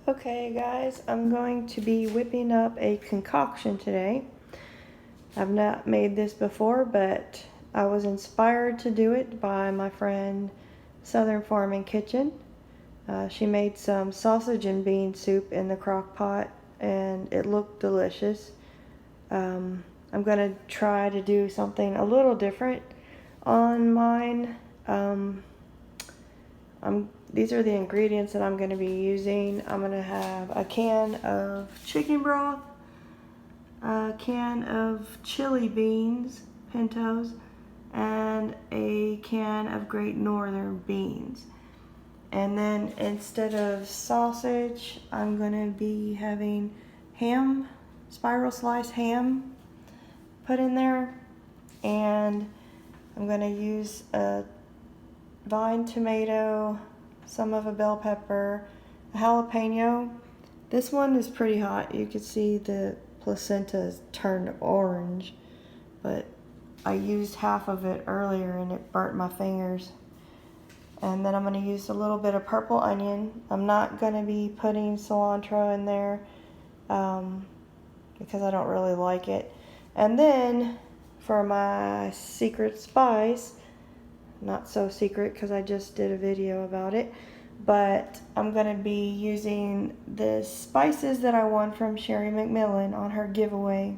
Okay guys, I'm going to be whipping up a concoction today. I've not made this before, but I was inspired to do it by my friend Southern Farming Kitchen. She made some sausage and bean soup in the crock pot and it looked delicious. I'm going to try to do something a little different on mine. These are the ingredients that I'm going to be using. I'm going to have a can of chicken broth, a can of chili beans, pintos, and a can of Great Northern beans. And then instead of sausage, I'm going to be having ham, spiral sliced ham put in there. And I'm going to use a vine tomato, some of a bell pepper, a jalapeno. This one is pretty hot. You can see the placenta is turned orange, but I used half of it earlier and it burnt my fingers. And then I'm going to use a little bit of purple onion. I'm not going to be putting cilantro in there because I don't really like it. And then for my secret spice, not so secret because I just did a video about it, but I'm going to be using the spices that I won from Sherry McMillan on her giveaway.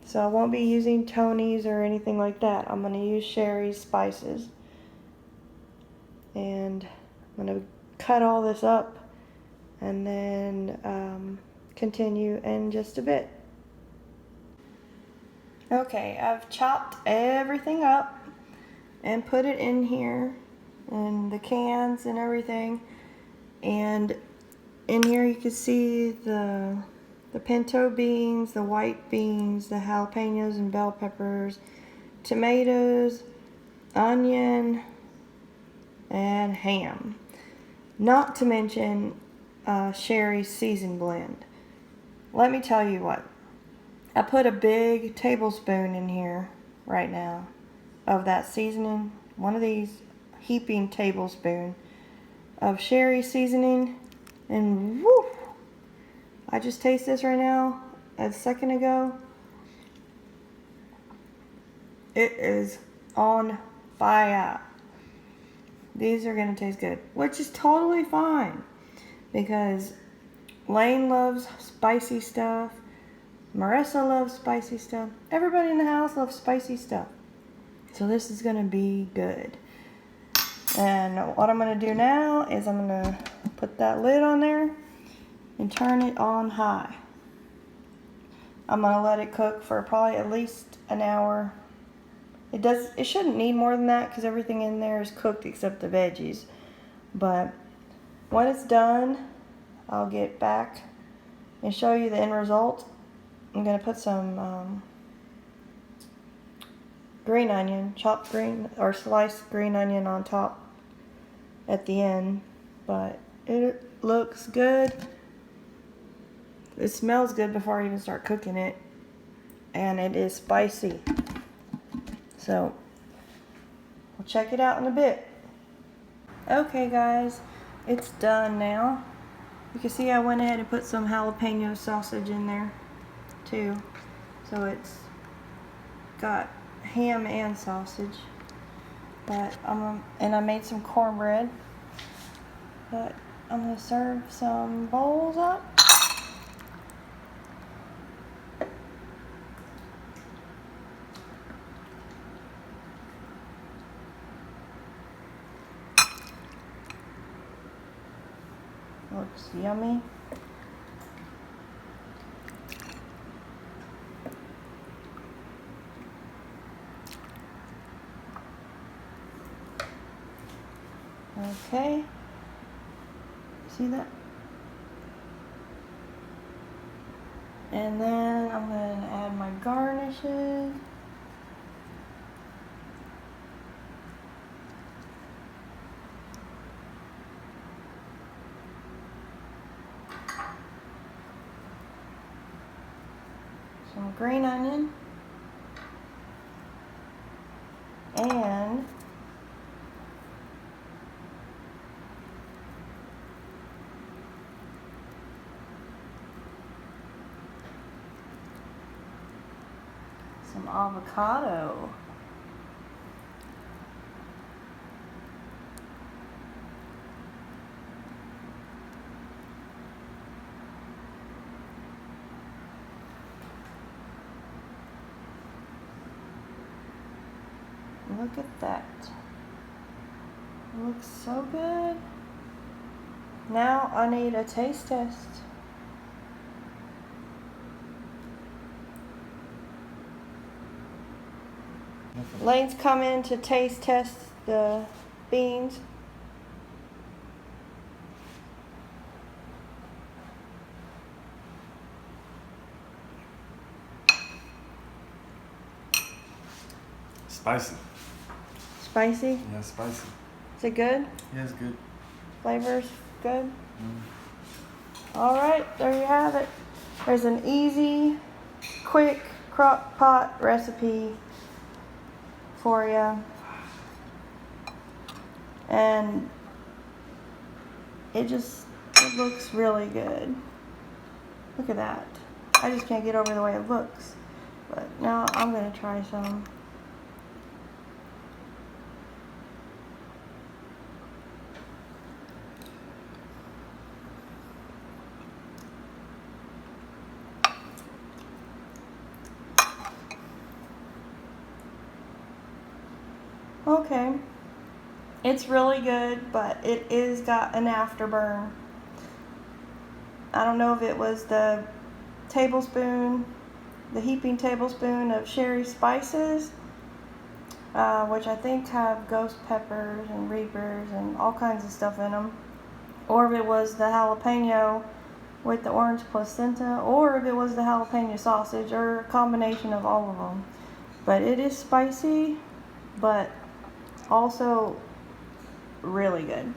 So I won't be using Tony's or anything like that. I'm going to use Sherry's spices. And I'm going to cut all this up and then continue in just a bit. Okay, I've chopped everything up and put it in here and the cans and everything. And in here you can see the pinto beans, the white beans, the jalapenos and bell peppers, tomatoes, onion, and ham. Not to mention Sherry's season blend. Let me tell you what, I put a big tablespoon in here right now of that seasoning, one of these heaping tablespoon of Sherry seasoning, and woo! I just taste this right now, a second ago. It is on fire. These are gonna taste good, which is totally fine because Lane loves spicy stuff, Marissa loves spicy stuff, everybody in the house loves spicy stuff. So this is going to be good. And what I'm going to do now is I'm going to put that lid on there and turn it on high. I'm going to let it cook for probably at least an hour. It shouldn't need more than that because everything in there is cooked except the veggies. But when it's done, I'll get back and show you the end result. I'm going to put some green onion, chopped green or sliced green onion on top at the end, but it looks good. It smells good before I even start cooking it, and it is spicy. So we'll check it out in a bit. Okay guys, it's done now. You can see I went ahead and put some jalapeno sausage in there too, so it's got ham and sausage. But and I made some cornbread. But I'm gonna serve some bowls up. Looks yummy. Okay, see that? And then I'm going to add my garnishes. Some green onion. And some avocado. Look at that. It looks so good. Now I need a taste test. Lane's coming to taste test the beans. Spicy. Spicy? Yeah, spicy. Is it good? Yeah, it's good. Flavors good? Alright, there you have it. There's an easy, quick crock pot recipe for you. And it looks really good. Look at that. I just can't get over the way it looks. But now I'm going to try some. Okay, it's really good, but it is got an afterburn. I don't know if it was the heaping tablespoon of sherry spices, which I think have ghost peppers and reapers and all kinds of stuff in them, or if it was the jalapeno with the orange placenta, or if it was the jalapeno sausage, or a combination of all of them. But it is spicy, but also really good.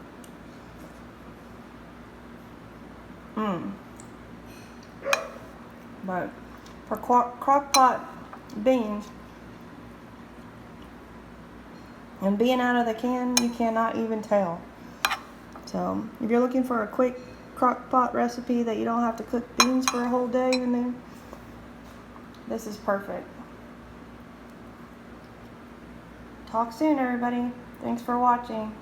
But for crockpot beans and being out of the can, you cannot even tell. So if you're looking for a quick crockpot recipe that you don't have to cook beans for a whole day in there, this is perfect. Talk soon, everybody. Thanks for watching.